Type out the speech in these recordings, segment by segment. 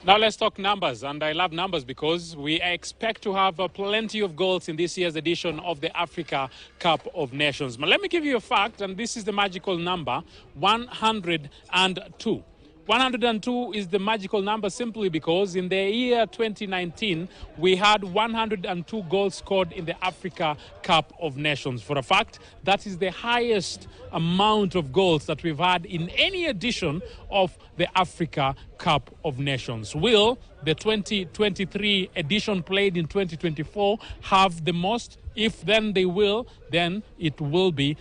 Now let's talk numbers, and I love numbers because we expect to have plenty of goals in this year's edition of the Africa Cup of Nations. But let me give you a fact, and this is the magical number, 102. 102 is the magical number simply because in the year 2019, we had 102 goals scored in the Africa Cup of Nations. For a fact, that is the highest amount of goals that we've had in any edition of the Africa Cup of Nations. Will the 2023 edition played in 2024 have the most? If then they will, then it will be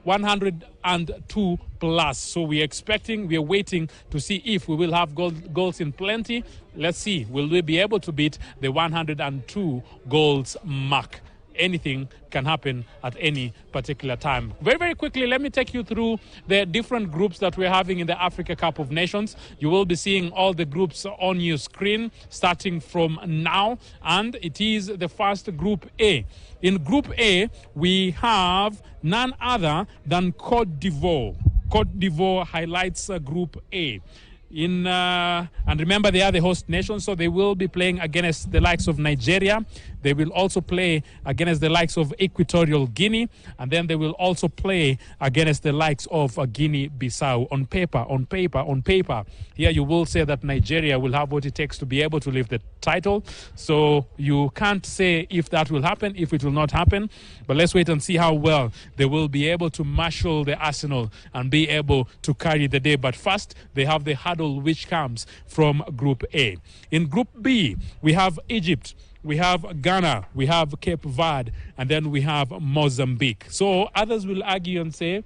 102 plus. So we are waiting to see if we will have goals in plenty. Let's see, will we be able to beat the 102 goals mark? Anything can happen at any particular time. Very, very quickly, let me take you through the different groups that we're having in the Africa Cup of Nations. You will be seeing all the groups on your screen starting from now, and it is the first Group A. In Group A, we have none other than Cote d'Ivoire. Cote d'Ivoire highlights Group A. And remember, they are the host nation, so they will be playing against the likes of Nigeria. They will also play against the likes of Equatorial Guinea, and then they will also play against the likes of Guinea-Bissau. On paper, here you will say that Nigeria will have what it takes to be able to lift the title. So you can't say if that will happen, if it will not happen. But let's wait and see how well they will be able to marshal the arsenal and be able to carry the day. But first, they have the hurdle which comes from Group A. In Group B, we have Egypt, we have Ghana, we have Cape Verde, and then we have Mozambique. So others will argue and say,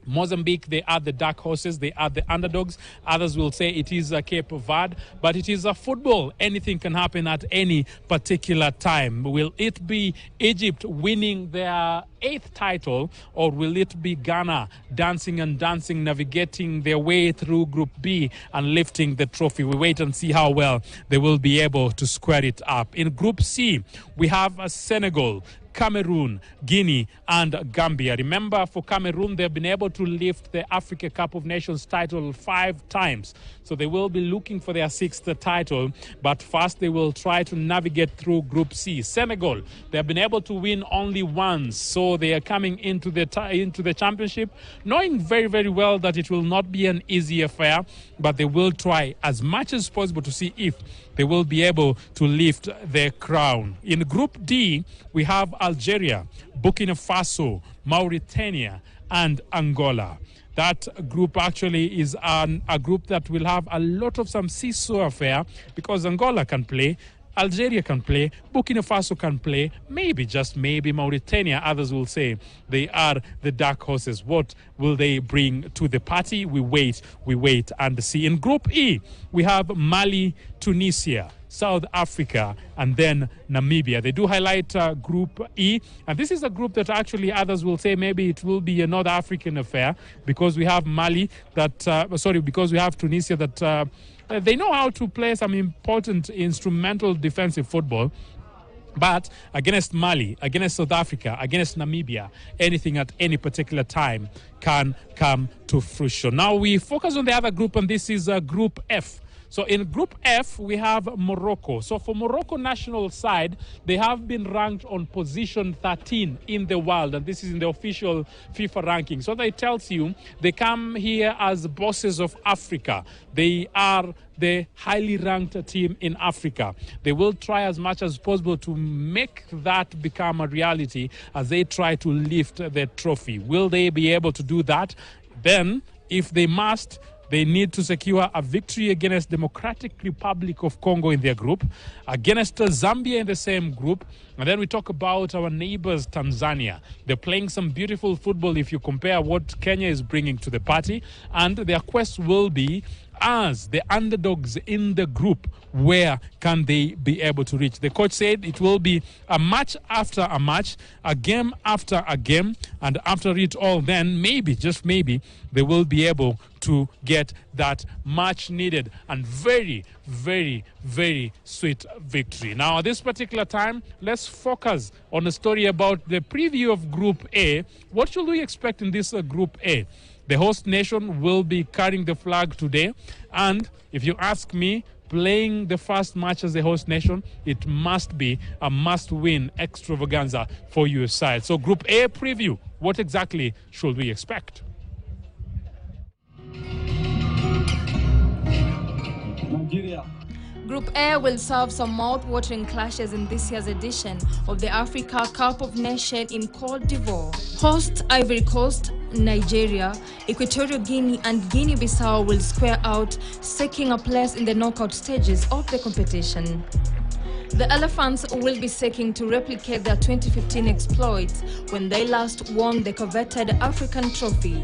Mozambique, they are the dark horses, they are the underdogs. Others will say it is a Cape Verde, but it is a football. Anything can happen at any particular time. Will it be Egypt winning their 8th title, or will it be Ghana dancing and dancing, navigating their way through Group B and lifting the trophy? We wait and see how well they will be able to square it up. In Group C, we have Senegal, Cameroon, Guinea, and Gambia. Remember, for Cameroon, they've been able to lift the Africa Cup of Nations title 5 times. So they will be looking for their 6th title. But first, they will try to navigate through Group C. Senegal, they have been able to win only once. So they are coming into the championship, knowing very, very well that it will not be an easy affair. But they will try as much as possible to see if they will be able to lift the crown. In Group D, we have Algeria, Burkina Faso, Mauritania, and Angola. That group actually is a group that will have a lot of some seesaw affair because Angola can play, Algeria can play, Burkina Faso can play, maybe, just maybe, Mauritania. Others will say they are the dark horses. What will they bring to the party? We wait and see. In Group E, we have Mali, Tunisia, South Africa, and then Namibia. They do highlight Group E, and this is a group that actually others will say maybe it will be a North African affair because we have Mali because we have Tunisia that they know how to play some important instrumental defensive football. But against Mali, against South Africa, against Namibia, anything at any particular time can come to fruition. Now we focus on the other group, and this is Group F. So in Group F, we have Morocco. So for Morocco national side, they have been ranked on position 13 in the world, and this is in the official FIFA ranking. So that tells you they come here as bosses of Africa. They are the highly ranked team in Africa. They will try as much as possible to make that become a reality as they try to lift the trophy. Will they be able to do that? Then, if they must, they need to secure a victory against Democratic Republic of Congo in their group, against Zambia in the same group, and then we talk about our neighbors, Tanzania. They're playing some beautiful football if you compare what Kenya is bringing to the party, and their quest will be, as the underdogs in the group, where can they be able to reach? The coach said it will be a match after a match, a game after a game, and after it all, then maybe, just maybe, they will be able to get that much needed and very, very, very sweet victory. Now, at this particular time, let's focus on a story about the preview of Group A. What should we expect in this Group A? The host nation will be carrying the flag today. And if you ask me, playing the first match as the host nation, it must be a must-win extravaganza for your side. So Group A preview, what exactly should we expect? Nigeria. Group A will serve some mouth-watering clashes in this year's edition of the Africa Cup of Nations in Cote d'Ivoire. Host Ivory Coast, Nigeria, Equatorial Guinea and Guinea-Bissau will square out, seeking a place in the knockout stages of the competition. The Elephants will be seeking to replicate their 2015 exploits when they last won the coveted African trophy.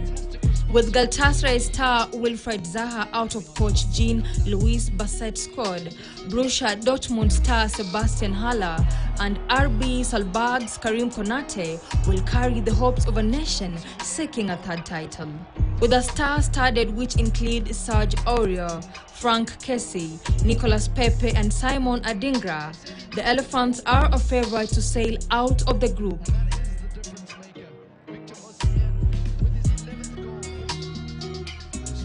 With Galatasaray star Wilfried Zaha out of coach Jean-Louis Basset's squad, Borussia Dortmund star Sebastian Haller and RB Salzburg's Karim Konate will carry the hopes of a nation seeking a third title. With a star-studded which include Serge Aurier, Frank Kessie, Nicolas Pepe and Simon Adingra, the Elephants are a favorite to sail out of the group.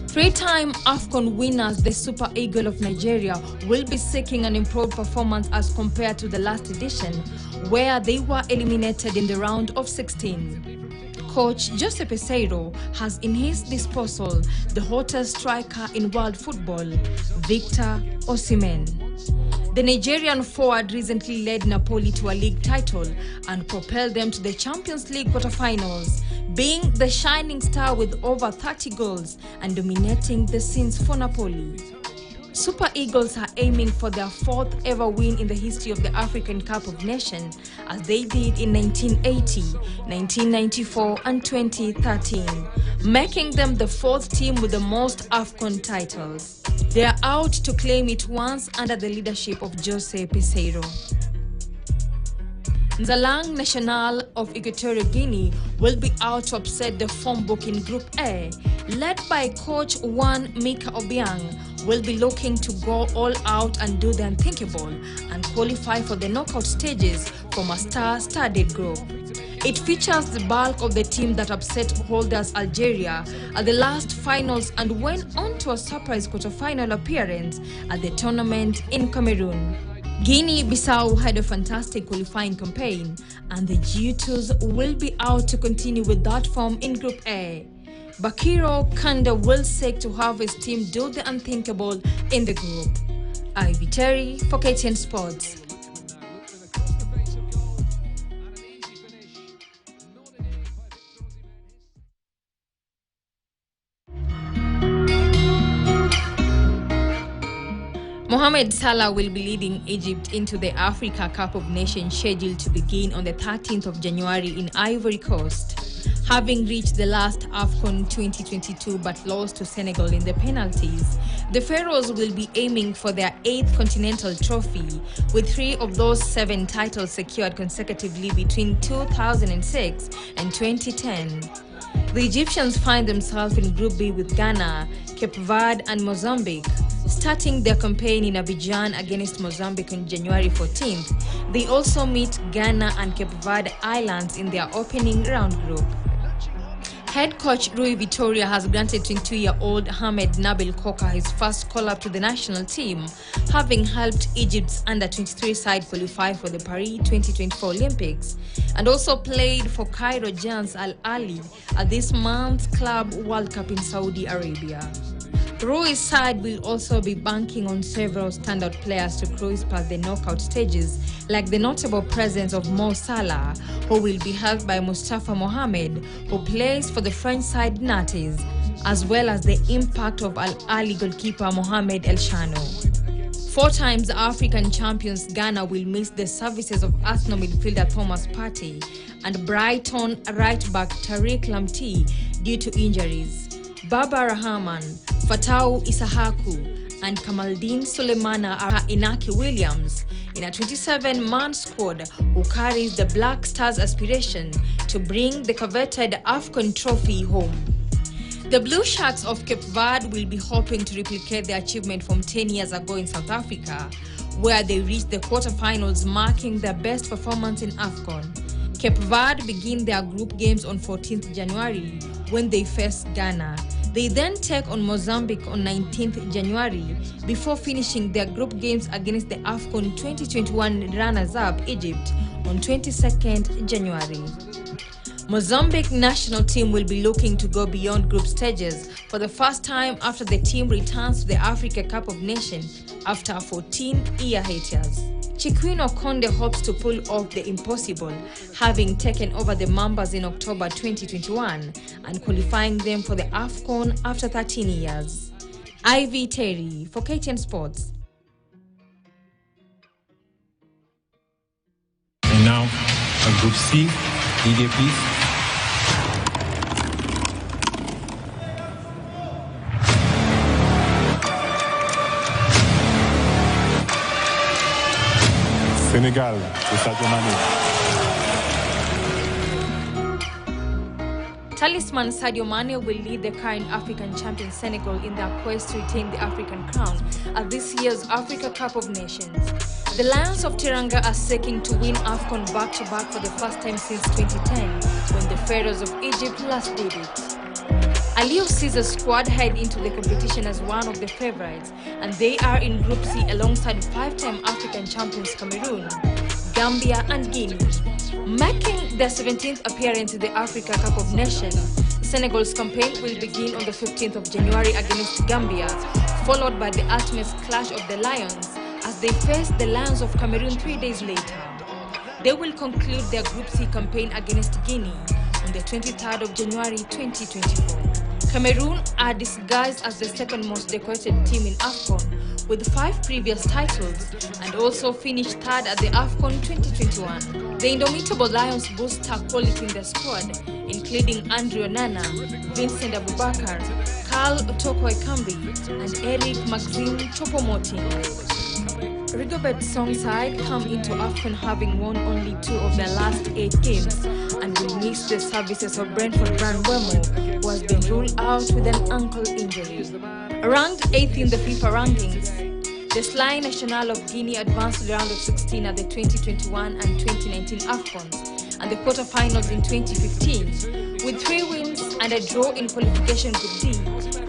Three-time AFCON winners, the Super Eagles of Nigeria, will be seeking an improved performance as compared to the last edition, where they were eliminated in the round of 16. Coach Jose Peseiro has in his disposal the hottest striker in world football, Victor Osimhen. The Nigerian forward recently led Napoli to a league title and propelled them to the Champions League quarterfinals, being the shining star with over 30 goals and dominating the scenes for Napoli. Super Eagles are aiming for their fourth ever win in the history of the African Cup of Nations, as they did in 1980, 1994 and 2013, making them the fourth team with the most AFCON titles. They are out to claim it once under the leadership of Jose Peseiro. Nzalang National of Equatorial Guinea will be out to upset the form book in Group A, led by coach Juan Mika Obiang, will be looking to go all out and do the unthinkable and qualify for the knockout stages from a star-studded group. It features the bulk of the team that upset holders Algeria at the last finals and went on to a surprise quarter-final appearance at the tournament in Cameroon. Guinea-Bissau had a fantastic qualifying campaign, and the G2s will be out to continue with that form in Group A. Bakiro Kanda will seek to have his team do the unthinkable in the group. Ivy Terry for KTN Sports. Mohamed Salah will be leading Egypt into the Africa Cup of Nations scheduled to begin on the 13th of January in Ivory Coast. Having reached the last AFCON 2022 but lost to Senegal in the penalties, the Pharaohs will be aiming for their 8th continental trophy, with 3 of those 7 titles secured consecutively between 2006 and 2010. The Egyptians find themselves in Group B with Ghana, Cape Verde and Mozambique. Starting their campaign in Abidjan against Mozambique on January 14th, they also meet Ghana and Cape Verde Islands in their opening round group. Head coach Rui Vitória has granted 22-year-old Ahmed Nabil Koka his first call-up to the national team, having helped Egypt's under-23 side qualify for the Paris 2024 Olympics, and also played for Cairo Giants Al Ahly at this month's Club World Cup in Saudi Arabia. Rui's side will also be banking on several standout players to cruise past the knockout stages, like the notable presence of Mo Salah, who will be helped by Mustafa Mohamed, who plays for the French side Nantes, as well as the impact of Al Ahly goalkeeper Mohamed El Shano. 4 times African champions Ghana will miss the services of Arsenal midfielder Thomas Partey and Brighton right-back Tariq Lamptey due to injuries. Baba Rahman, Fatau Isahaku, and Kamaldeen Sulemana are Inaki Williams in a 27-man squad who carries the Black Stars' aspiration to bring the coveted AFCON trophy home. The Blue Sharks of Cape Verde will be hoping to replicate their achievement from 10 years ago in South Africa, where they reached the quarterfinals, marking their best performance in AFCON. Cape Verde begin their group games on 14th January when they face Ghana. They then take on Mozambique on 19th January before finishing their group games against the AFCON 2021 runners-up Egypt on 22nd January. Mozambique national team will be looking to go beyond group stages for the first time after the team returns to the Africa Cup of Nations after a 14-year hiatus. Chikwino Konde hopes to pull off the impossible, having taken over the Mambas in October 2021 and qualifying them for the AFCON after 13 years. Ivy Terry for KTN Sports. And now, a Group C, DJ please. Senegal, with Sadio Mane. Talisman Sadio Mane will lead the current African champion Senegal in their quest to retain the African crown at this year's Africa Cup of Nations. The Lions of Teranga are seeking to win AFCON back-to-back for the first time since 2010, when the Pharaohs of Egypt last did it. Aliou Cesar's squad head into the competition as one of the favorites, and they are in Group C alongside five-time African champions Cameroon, Gambia and Guinea. Making their 17th appearance in the Africa Cup of Nations, Senegal's campaign will begin on the 15th of January against Gambia, followed by the ultimate clash of the Lions as they face the Lions of Cameroon 3 days later. They will conclude their Group C campaign against Guinea on the 23rd of January 2024. Cameroon are disguised as the second most decorated team in AFCON with 5 previous titles and also finished third at the AFCON 2021. The indomitable Lions boast star quality in their squad, including Andrew Onana, Vincent Abubakar, Carl Otoko Ekambi, and Eric Maxime Choupo-Moting. Rigobert Songside come into AFCON having won only 2 of their last 8 games and will miss the services of Brentford Brand Wemo, who has been ruled out with an ankle injury. Ranked 8th in the FIFA rankings, the Sly National of Guinea advanced to the round of 16 at the 2021 and 2019 AFCONs and the quarterfinals in 2015. With 3 wins and a draw in qualification Group D,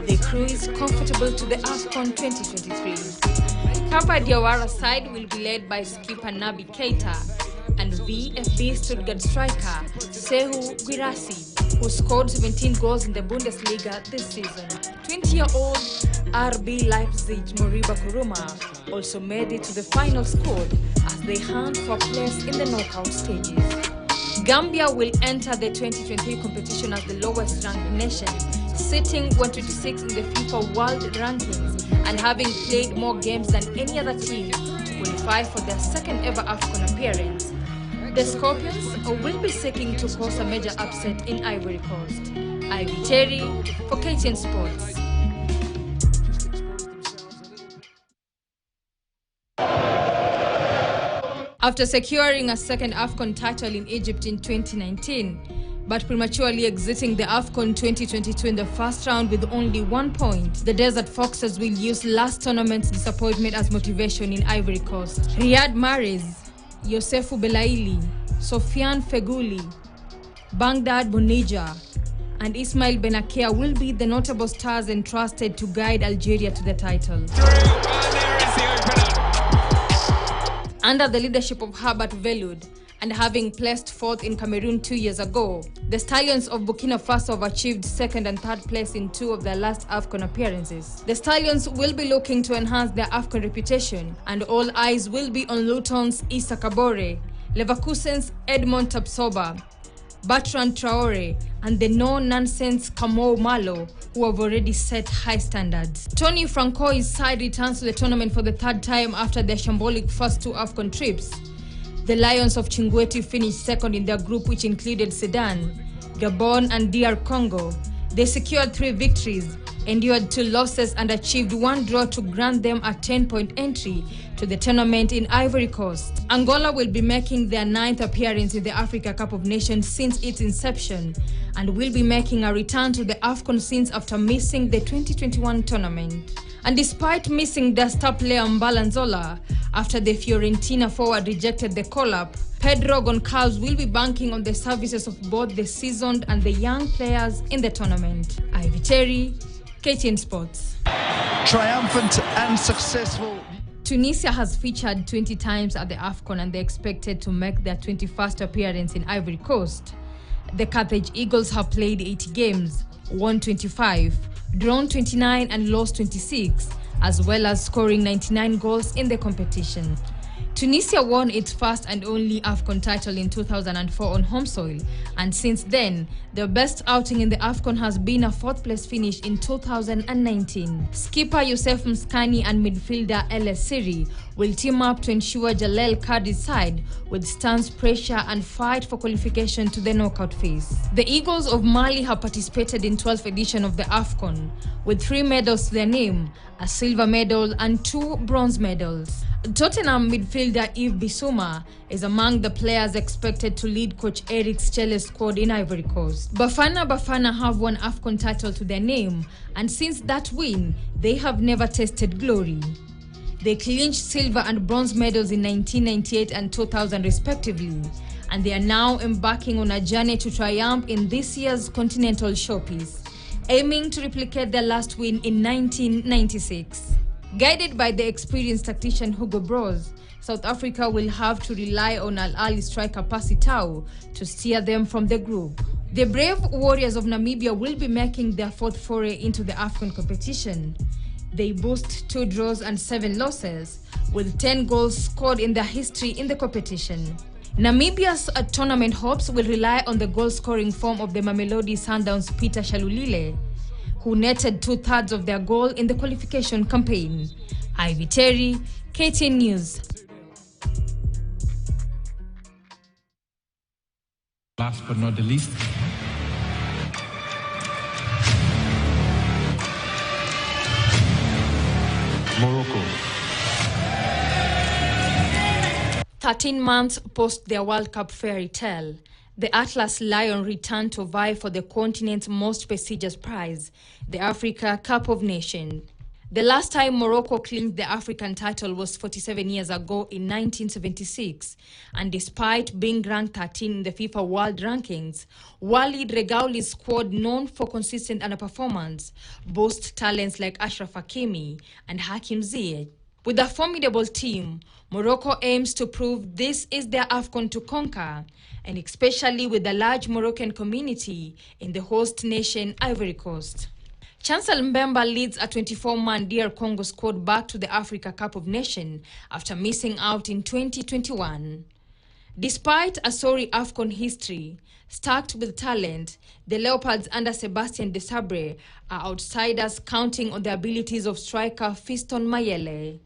the crew is comfortable to the AFCON 2023. Papa Diawara's side will be led by skipper Naby Keita and VfB Stuttgart striker Sehu Guirassy, who scored 17 goals in the Bundesliga this season. 20-year-old RB Leipzig Moriba Kuruma also made it to the final squad as they hunt for a place in the knockout stages. Gambia will enter the 2023 competition as the lowest ranked nation, sitting 126 in the FIFA World Rankings and having played more games than any other team to qualify for their second ever AFCON appearance. The Scorpions will be seeking to cause a major upset in Ivory Coast. Ivy Terry for KTN Sports. After securing a second AFCON title in Egypt in 2019, but prematurely exiting the AFCON 2022 in the first round with only 1 point, the Desert Foxes will use last tournament's disappointment as motivation in Ivory Coast. Riyad Mahrez, Youssoufou Belaili, Sofiane Feghouli, Baghdad Bonija, and Ismail Benakia will be the notable stars entrusted to guide Algeria to the title. Under the leadership of Herbert Velud, and having placed 4th in Cameroon 2 years ago, the Stallions of Burkina Faso have achieved 2nd and 3rd place in 2 of their last AFCON appearances. The Stallions will be looking to enhance their AFCON reputation, and all eyes will be on Luton's Issa Kabore, Leverkusen's Edmond Tapsoba, Bertrand Traore, and the no-nonsense Kamau Malo, who have already set high standards. Tony Francois's side returns to the tournament for the 3rd time after their shambolic first 2 AFCON trips. The Lions of Chinguetti finished 2nd in their group, which included Sudan, Gabon, and DR Congo. They secured 3 victories, endured 2 losses, and achieved 1 draw to grant them a 10-point entry to the tournament in Ivory Coast. Angola will be making their 9th appearance in the Africa Cup of Nations since its inception and will be making a return to the AFCON scenes after missing the 2021 tournament. And despite missing their star player Mbalanzola after the Fiorentina forward rejected the call-up, Pedro Goncalves will be banking on the services of both the seasoned and the young players in the tournament. Ivy Terry, KTN Sports. Triumphant and successful. Tunisia has featured 20 times at the AFCON and they're expected to make their 21st appearance in Ivory Coast. The Carthage Eagles have played 80 games, won 25, drawn 29 and lost 26, as well as scoring 99 goals in the competition. Tunisia won its first and only AFCON title in 2004 on home soil, and since then, their best outing in the AFCON has been a fourth-place finish in 2019. Skipper Youssef Mskani and midfielder El Siri will team up to ensure Jalel Kadi's side withstands pressure and fight for qualification to the knockout phase. The Eagles of Mali have participated in 12th edition of the AFCON, with 3 medals to their name, a silver medal and 2 bronze medals. Tottenham midfielder Yves Bissouma is among the players expected to lead coach Eric Schell's squad in Ivory Coast. Bafana have won AFCON title to their name, and since that win, they have never tasted glory. They clinched silver and bronze medals in 1998 and 2000 respectively, and they are now embarking on a journey to triumph in this year's continental showpiece, aiming to replicate their last win in 1996. Guided by the experienced tactician Hugo Broz, South Africa will have to rely on Al Ahly striker Percy Tau to steer them from the group. The brave Warriors of Namibia will be making their 4th foray into the AFCON competition. They boast 2 draws and 7 losses, with 10 goals scored in their history in the competition. Namibia's tournament hopes will rely on the goal-scoring form of the Mamelodi Sundowns' Peter Shalulile, who netted 2/3 of their goal in the qualification campaign. Ivy Terry, KTN News. Last but not the least, Morocco. 13 months post their World Cup fairy tale, the Atlas Lion returned to vie for the continent's most prestigious prize, the Africa Cup of Nations. The last time Morocco claimed the African title was 47 years ago in 1976, and despite being ranked 13 in the FIFA World Rankings, Walid Regragou's squad, known for consistent underperformance, boasts talents like Ashraf Hakimi and Hakim Ziyech. With a formidable team, Morocco aims to prove this is their AFCON to conquer, and especially with the large Moroccan community in the host nation Ivory Coast. Chancel Mbemba leads a 24-man DR Congo squad back to the Africa Cup of Nations after missing out in 2021. Despite a sorry AFCON history, stacked with talent, the Leopards under Sebastien Desabre are outsiders, counting on the abilities of striker Fiston Mayele.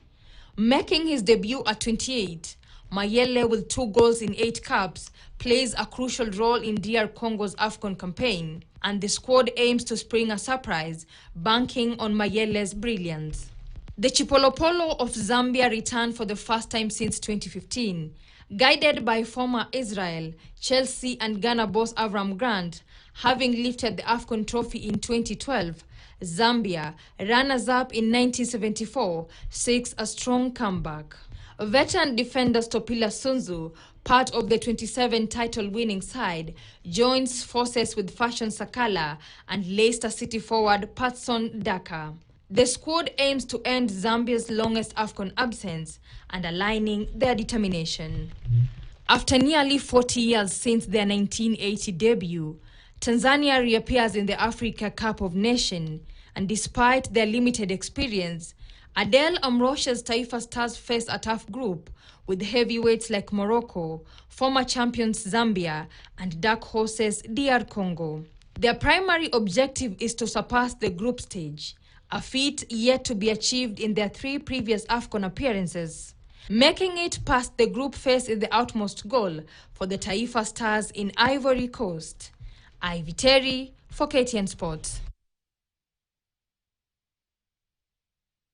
Making his debut at 28, Mayele, with 2 goals in 8 caps, plays a crucial role in DR Congo's AFCON campaign, and the squad aims to spring a surprise, banking on Mayele's brilliance. The Chipolopolo of Zambia returned for the first time since 2015. Guided by former Israel, Chelsea and Ghana boss Avram Grant, having lifted the AFCON trophy in 2012, Zambia, runners-up in 1974, seeks a strong comeback. Veteran defender Stopila Sunzu, part of the 27 title-winning side, joins forces with Fashion Sakala and Leicester City forward Patson Daka. The squad aims to end Zambia's longest AFCON absence, underlining their determination. After nearly 40 years since their 1980 debut, Tanzania reappears in the Africa Cup of Nations, and despite their limited experience, Adel Amrosha's Taifa Stars face a tough group with heavyweights like Morocco, former champions Zambia, and dark horses DR Congo. Their primary objective is to surpass the group stage, a feat yet to be achieved in their 3 previous AFCON appearances. Making it past the group phase is the utmost goal for the Taifa Stars in Ivory Coast. Ivy Terry for KTN Sports.